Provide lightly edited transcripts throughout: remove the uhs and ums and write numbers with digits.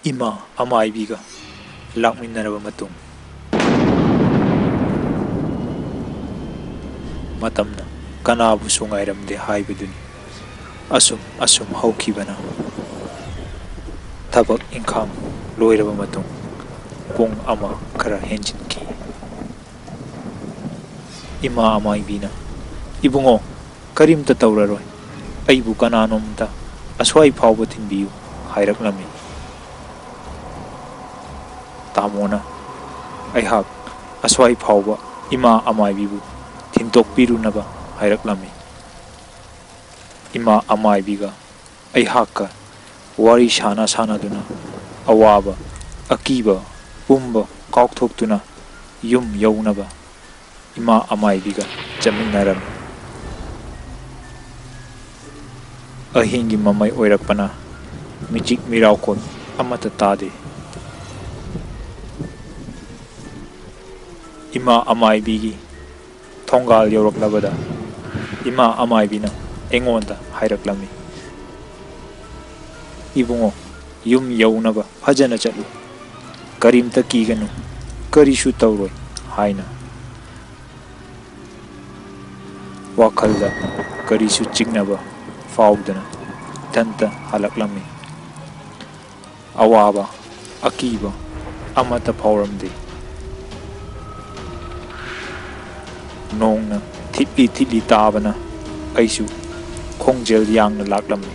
ꯏꯃꯥ ꯑꯃꯥꯏꯕꯤꯒ ꯂꯥꯛꯃꯤꯟꯅꯔꯕ ꯃꯇꯨꯡ ꯃꯇꯝꯅ ꯀꯅꯥꯕꯨꯁꯨ ꯉꯥꯏꯔꯝꯗꯦ ꯍꯥꯏꯕꯗꯨꯅꯤ ꯑꯁꯨꯝ ꯍꯧꯈꯤꯕꯅ ꯊꯕꯛ ꯏꯪꯈꯥꯡ ꯂꯣꯏꯔꯕ ꯃꯇꯨꯡ ꯄꯨꯡ ꯑꯃ ꯈꯔ ꯍꯦꯟꯖꯤꯟꯈꯤ꯫ ꯏꯃꯥ ꯑꯃꯥꯏꯕꯤꯅ "ꯏꯕꯨꯡꯉꯣ, ꯀꯔꯤꯝꯇ ꯇꯧꯔꯔꯣꯏ, ꯑꯩꯕꯨ ꯀꯅꯥꯅꯣꯝꯇ ꯑꯁ꯭ꯋꯥꯏ ꯐꯥꯎꯕ ꯊꯤꯟꯕꯤꯌꯨ" ꯍꯥꯏꯔꯛꯂꯝꯃꯤ꯫ ꯇꯥꯃꯣꯅ ꯑꯩꯍꯥꯛ ꯑꯁ꯭ꯋꯥꯏ ꯐꯥꯎꯕ ꯏꯃꯥ ꯑꯃꯥꯏꯕꯤꯕꯨ ꯊꯤꯟꯇꯣꯛꯄꯤꯔꯨꯅꯕ ꯍꯥꯏꯔꯛꯂꯝꯃꯤ꯫ ꯏꯃꯥ ꯑꯃꯥꯏꯕꯤꯒ ꯑꯩꯍꯥꯛꯀ ꯋꯥꯔꯤ ꯁꯥꯅꯗꯨꯅ ꯑꯋꯥꯕ ꯑꯀꯤꯕ ꯄꯨꯝꯕ ꯀꯥꯎꯊꯣꯛꯇꯨꯅ ꯌꯨꯝ ꯌꯧꯅꯕ ꯏꯃꯥ ꯑꯃꯥꯏꯕꯤꯒ ꯆꯠꯃꯤꯟꯅꯔꯝꯃꯤ꯫ ꯑꯍꯤꯡꯒꯤ ꯃꯃꯩ ꯑꯣꯏꯔꯛꯄꯅ ꯃꯤꯆꯤꯛ ꯃꯤꯔꯥꯎꯈꯣꯜ ꯑꯃꯠꯇ ꯇꯥꯗꯦ꯫ ꯏꯃꯥ ꯑꯃꯥꯏꯕꯤꯒꯤ ꯊꯣꯡꯒꯥꯜ ꯌꯧꯔꯛꯂꯕꯗ ꯏꯃꯥ ꯑꯃꯥꯏꯕꯤꯅ ꯑꯩꯉꯣꯟꯗ ꯍꯥꯏꯔꯛꯂꯝꯃꯤ, "ꯏꯕꯨꯡꯉꯣ, ꯌꯨꯝ ꯌꯧꯅꯕ ꯐꯖꯅ ꯆꯠꯂꯨ, ꯀꯔꯤꯝꯇ ꯀꯤꯒꯅꯨ, ꯀꯔꯤꯁꯨ ꯇꯧꯔꯣꯏ" ꯍꯥꯏꯅ꯫ ꯋꯥꯈꯜꯗ ꯀꯔꯤꯁꯨ ꯆꯤꯡꯅꯕ ꯐꯥꯎꯗꯅ ꯏꯊꯟꯇ ꯍꯜꯂꯛꯂꯝꯃꯤ꯫ ꯑꯋꯥꯕ ꯑꯀꯤꯕ ꯑꯃꯠꯇ ꯐꯥꯎꯔꯝꯗꯦ꯫ ꯅꯣꯡꯅ ꯊꯤꯠꯂꯤ ꯊꯤꯠꯂꯤ ꯇꯥꯕꯅ ꯑꯩꯁꯨ ꯈꯣꯡꯖꯦꯜ ꯌꯥꯡꯅ ꯂꯥꯛꯂꯝꯃꯤ꯫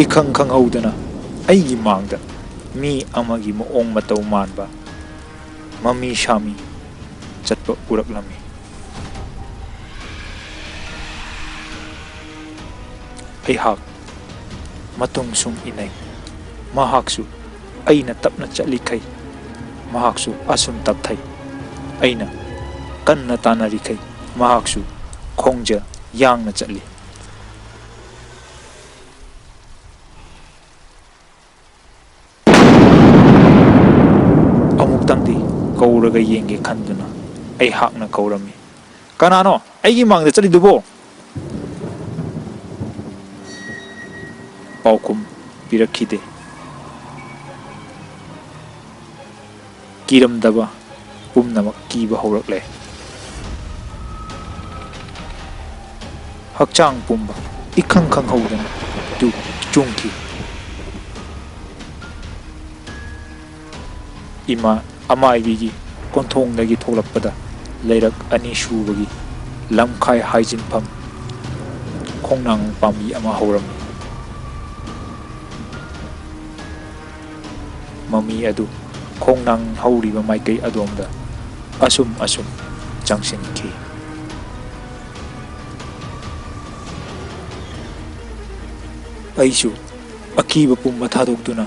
ꯏꯈꯪ ꯈꯪꯍꯧꯗꯅ ꯑꯩꯒꯤ ꯃꯥꯡꯗ ꯃꯤ ꯑꯃꯒꯤ ꯃꯑꯣꯡ ꯃꯇꯧ ꯃꯥꯟꯕ ꯃꯃꯤ ꯁꯥꯃꯤ ꯆꯠꯄ ꯎꯔꯛꯂꯝꯃꯤ꯫ ꯑꯩꯍꯥꯛ ꯃꯇꯨꯡ ꯁꯨꯝ ꯏꯟꯅꯩ꯫ ꯃꯍꯥꯛꯁꯨ ꯑꯩꯅ ꯇꯞꯅ ꯆꯠꯂꯤꯈꯩ ꯃꯍꯥꯛꯁꯨ ꯑꯁꯨꯝ ꯇꯞꯊꯩ꯫ ꯑꯩꯅ ꯀꯟꯅ ꯇꯥꯟꯅꯔꯤꯈꯩ ꯃꯍꯥꯛꯁꯨ ꯈꯣꯡꯖꯦꯜ ꯌꯥꯡꯅ ꯆꯠꯂꯤ꯫ ꯑꯃꯨꯛꯇꯪꯗꯤ ꯀꯧꯔꯒ ꯌꯦꯡꯒꯦ ꯈꯟꯗꯨꯅ ꯑꯩꯍꯥꯛꯅ ꯀꯧꯔꯝꯃꯤ, "ꯀꯅꯥꯅꯣ ꯑꯩꯒꯤ ꯃꯥꯡꯗ ꯆꯠꯂꯤꯗꯨꯕꯣ?" ꯄꯥꯎꯈꯨꯝ ꯄꯤꯔꯛꯈꯤꯗꯦ꯫ ꯀꯤꯔꯝꯗꯕ ꯄꯨꯝꯅꯃꯛ ꯀꯤꯕ ꯍꯧꯔꯛꯂꯦ꯫ ꯍꯛꯆꯥꯡ ꯄꯨꯝꯕ ꯏꯈꯪ ꯈꯪꯍꯧꯗꯅ ꯇꯨ ꯆꯨꯡꯈꯤ꯫ ꯏꯃꯥ ꯑꯃꯥꯏꯕꯤꯒꯤ ꯀꯣꯟꯊꯣꯡꯗꯒꯤ ꯊꯣꯛꯂꯛꯄꯗ ꯂꯩꯔꯛ ꯑꯅꯤ ꯁꯨꯕꯒꯤ ꯂꯝꯈꯥꯏ ꯍꯥꯏꯖꯤꯟꯐꯝ ꯈꯣꯡꯅꯥꯡ ꯄꯥꯝꯕꯤ ꯑꯃ ꯍꯧꯔꯝꯃꯤ꯫ ꯃꯃꯤ ꯑꯗꯨ ꯈꯣꯡꯅꯥꯡ ꯍꯧꯔꯤꯕ ꯃꯥꯏꯀꯩ ꯑꯗꯣꯝꯗ ꯑꯁꯨꯝ ꯆꯪꯁꯤꯟꯈꯤ꯫ ꯑꯩꯁꯨ ꯑꯀꯤꯕ ꯄꯨꯝꯕ ꯊꯥꯗꯣꯛꯇꯨꯅ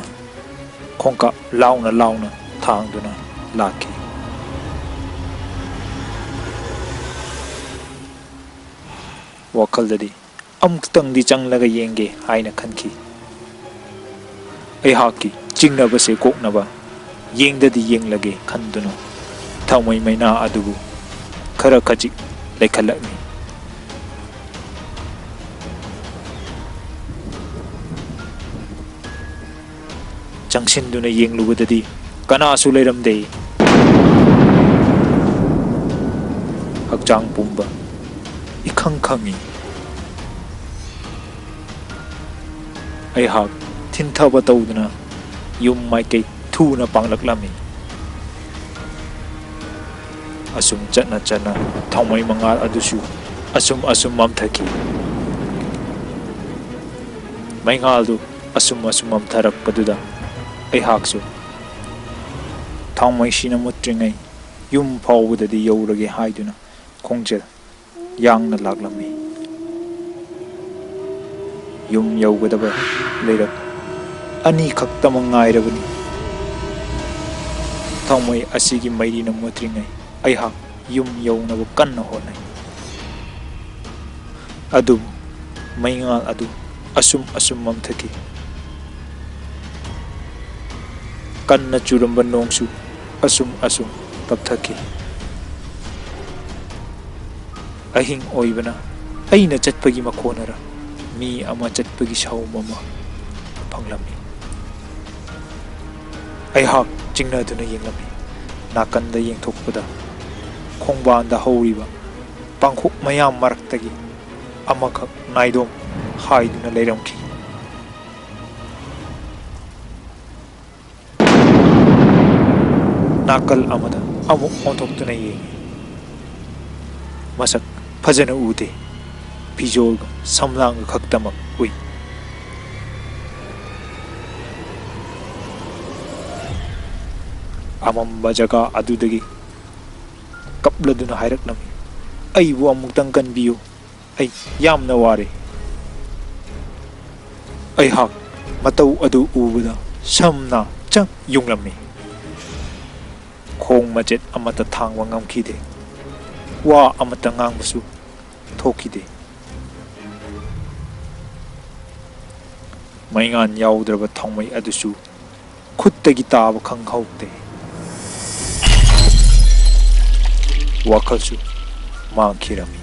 ꯈꯣꯡꯀꯥꯞ ꯂꯥꯎꯅ ꯊꯥꯡꯗꯨꯅ ꯂꯥꯛꯈꯤ꯫ ꯋꯥꯈꯜꯗꯗꯤ ꯑꯃꯨꯛꯇꯪꯗꯤ ꯆꯪꯂꯒ ꯌꯦꯡꯒꯦ ꯍꯥꯏꯅ ꯈꯟꯈꯤ꯫ ꯑꯩꯍꯥꯛꯀꯤ ꯆꯤꯡꯅꯕꯁꯦ ꯀꯣꯛꯅꯕ ꯌꯦꯡꯗꯗꯤ ꯌꯦꯡꯂꯒꯦ ꯈꯟꯗꯨꯅ ꯊꯥꯎꯃꯩ ꯃꯩꯅꯥ ꯑꯗꯨꯕꯨ ꯈꯔ ꯈꯖꯤꯛ ꯂꯩꯈꯠꯂꯛꯂꯤ꯫ ꯆꯪꯁꯤꯟꯗꯨꯅ ꯌꯦꯡꯂꯨꯕꯗꯗꯤ ꯀꯅꯥꯁꯨ ꯂꯩꯔꯝꯗꯦ꯫ ꯍꯛꯆꯥꯡ ꯄꯨꯝꯕ ꯏꯈꯪ ꯈꯪꯏ꯫ ꯑꯩꯍꯥꯛ ꯊꯤꯟꯊꯕ ꯇꯧꯗꯨꯅ ꯌꯨꯝ ꯃꯥꯏꯀꯩ ꯊꯨꯅ ꯄꯥꯡꯂꯛꯂꯝꯃꯤ꯫ ꯑꯁꯨꯝ ꯆꯠꯅ ꯊꯥꯎꯃꯩ ꯃꯉꯥꯜ ꯑꯗꯨꯁꯨ ꯑꯁꯨꯝ ꯃꯝꯊꯈꯤ꯫ ꯃꯩꯉꯥꯜꯗꯨ ꯑꯁꯨꯝ ꯃꯝꯊꯔꯛꯄꯗꯨꯗ ꯑꯩꯍꯥꯛꯁꯨ ꯊꯥꯎꯃꯩꯁꯤꯅ ꯃꯨꯠꯇ꯭ꯔꯤꯉꯩ ꯌꯨꯝ ꯐꯥꯎꯕꯗꯗꯤ ꯌꯧꯔꯒꯦ ꯍꯥꯏꯗꯨꯅ ꯈꯣꯡꯖꯦꯜ ꯌꯥꯡꯅ ꯂꯥꯛꯂꯝꯃꯤ꯫ ꯌꯨꯝ ꯌꯧꯒꯗꯕ ꯂꯩꯔꯛ ꯑꯅꯤꯈꯛꯇꯃꯛ ꯉꯥꯏꯔꯕꯅꯤ꯫ ꯊꯥꯎꯃꯩ ꯑꯁꯤꯒꯤ ꯃꯩꯔꯤꯅ ꯃꯨꯠꯇ꯭ꯔꯤꯉꯩ ꯑꯩꯍꯥꯛ ꯌꯨꯝ ꯌꯧꯅꯕ ꯀꯟꯅ ꯍꯣꯠꯅꯩ꯫ ꯑꯗꯨꯕꯨ ꯃꯩꯉꯥꯜ ꯑꯗꯨ ꯑꯁꯨꯝ ꯃꯝꯊꯈꯤ꯫ ꯀꯟꯅ ꯆꯨꯔꯝꯕ ꯅꯣꯡꯁꯨ ꯑꯁꯨꯝ ꯇꯞꯊꯈꯤ꯫ ꯑꯍꯤꯡ ꯑꯣꯏꯕꯅ ꯑꯩꯅ ꯆꯠꯄꯒꯤ ꯃꯈꯣꯟꯅꯔ ꯃꯤ ꯑꯃ ꯆꯠꯄꯒꯤ ꯁꯥꯎꯝ ꯑꯃ ꯐꯪꯂꯝꯃꯤ꯫ ꯑꯩꯍꯥꯛ ꯆꯤꯡꯅꯗꯨꯅ ꯌꯦꯡꯂꯝꯃꯤ꯫ ꯅꯥꯀꯟꯗ ꯌꯦꯡꯊꯣꯛꯄꯗ ꯈꯣꯡꯕꯥꯟꯗ ꯍꯧꯔꯤꯕ ꯄꯥꯡꯈꯣꯛ ꯃꯌꯥꯝ ꯃꯔꯛꯇꯒꯤ ꯑꯃꯈꯛ ꯅꯥꯏꯗꯣꯝ ꯍꯥꯏꯗꯨꯅ ꯂꯩꯔꯝꯈꯤ꯫ ꯅꯥꯀꯜ ꯑꯃꯗ ꯑꯃꯨꯛ ꯑꯣꯟꯊꯣꯛꯇꯨꯅ ꯌꯦꯡꯉꯤ꯫ ꯃꯁꯛ ꯐꯖꯅ ꯎꯗꯦ꯫ ꯐꯤꯖꯣꯜꯒ ꯁꯝꯂꯥꯡꯒ ꯈꯛꯇꯃꯛ ꯎꯏ꯫ ꯑꯃꯝꯕ ꯖꯒꯥ ꯑꯗꯨꯗꯒꯤ ꯀꯞꯂꯗꯨꯅ ꯍꯥꯏꯔꯛꯂꯝꯃꯤ, ꯑꯩꯕꯨ ꯑꯃꯨꯛꯇꯪ ꯀꯟꯕꯤꯌꯨ, ꯑꯩ ꯌꯥꯝꯅ ꯋꯥꯔꯦ꯫ ꯑꯩꯍꯥꯛ ꯃꯇꯧ ꯑꯗꯨ ꯎꯕꯗ ꯁꯝꯅ ꯆꯪ ꯌꯨꯡꯂꯝꯃꯤ꯫ ꯈꯣꯡ ꯃꯆꯦꯠ ꯑꯃꯠꯇ ꯊꯥꯡꯕ ꯉꯝꯈꯤꯗꯦ꯫ ꯋꯥ ꯑꯃꯠꯇ ꯉꯥꯡꯕꯁꯨ ꯊꯣꯛꯈꯤꯗꯦ꯫ ꯃꯩꯉꯥꯟ ꯌꯥꯎꯗ꯭ꯔꯕ ꯊꯥꯎꯃꯩ ꯑꯗꯨꯁꯨ ꯈꯨꯠꯇꯒꯤ ꯇꯥꯕ ꯈꯪꯍꯧꯗꯦ꯫ ꯋꯥꯈꯜꯁꯨ ꯃꯥꯡꯈꯤꯔꯝꯃꯤ꯫